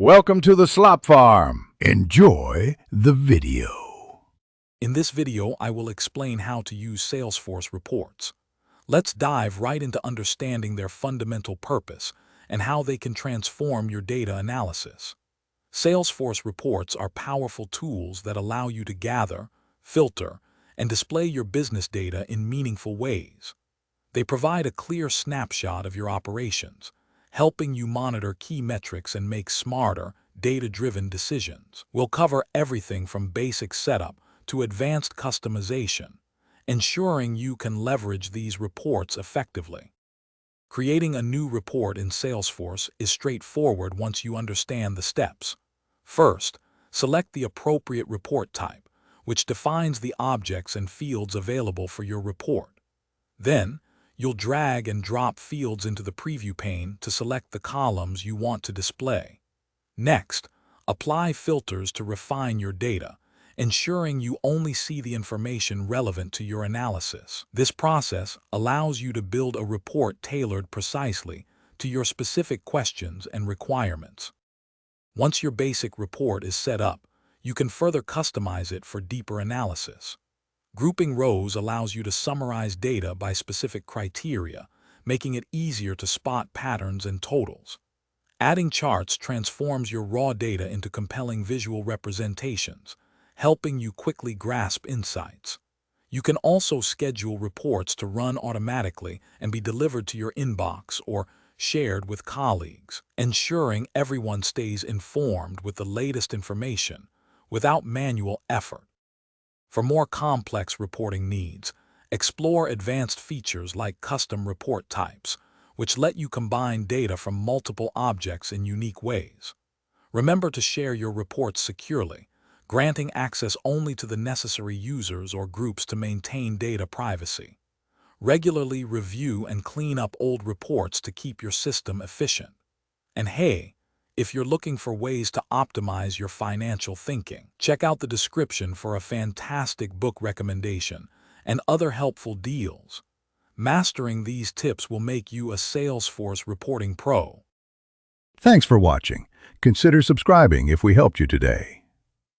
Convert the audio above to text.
Welcome to the Slop Farm. Enjoy the video. In this video, I will explain how to use Salesforce reports. Let's dive right into understanding their fundamental purpose and how they can transform your data analysis. Salesforce reports are powerful tools that allow you to gather, filter, and display your business data in meaningful ways. They provide a clear snapshot of your operations, helping you monitor key metrics and make smarter, data-driven decisions. We'll cover everything from basic setup to advanced customization, ensuring you can leverage these reports effectively. Creating a new report in Salesforce is straightforward once you understand the steps. First, select the appropriate report type, which defines the objects and fields available for your report. Then, you'll drag and drop fields into the preview pane to select the columns you want to display. Next, apply filters to refine your data, ensuring you only see the information relevant to your analysis. This process allows you to build a report tailored precisely to your specific questions and requirements. Once your basic report is set up, you can further customize it for deeper analysis. Grouping rows allows you to summarize data by specific criteria, making it easier to spot patterns and totals. Adding charts transforms your raw data into compelling visual representations, helping you quickly grasp insights. You can also schedule reports to run automatically and be delivered to your inbox or shared with colleagues, ensuring everyone stays informed with the latest information without manual effort. For more complex reporting needs, explore advanced features like custom report types, which let you combine data from multiple objects in unique ways. Remember to share your reports securely, granting access only to the necessary users or groups to maintain data privacy. Regularly review and clean up old reports to keep your system efficient. And hey, if you're looking for ways to optimize your financial thinking, check out the description for a fantastic book recommendation and other helpful deals. Mastering these tips will make you a Salesforce reporting pro. Thanks for watching. Consider subscribing if we helped you today.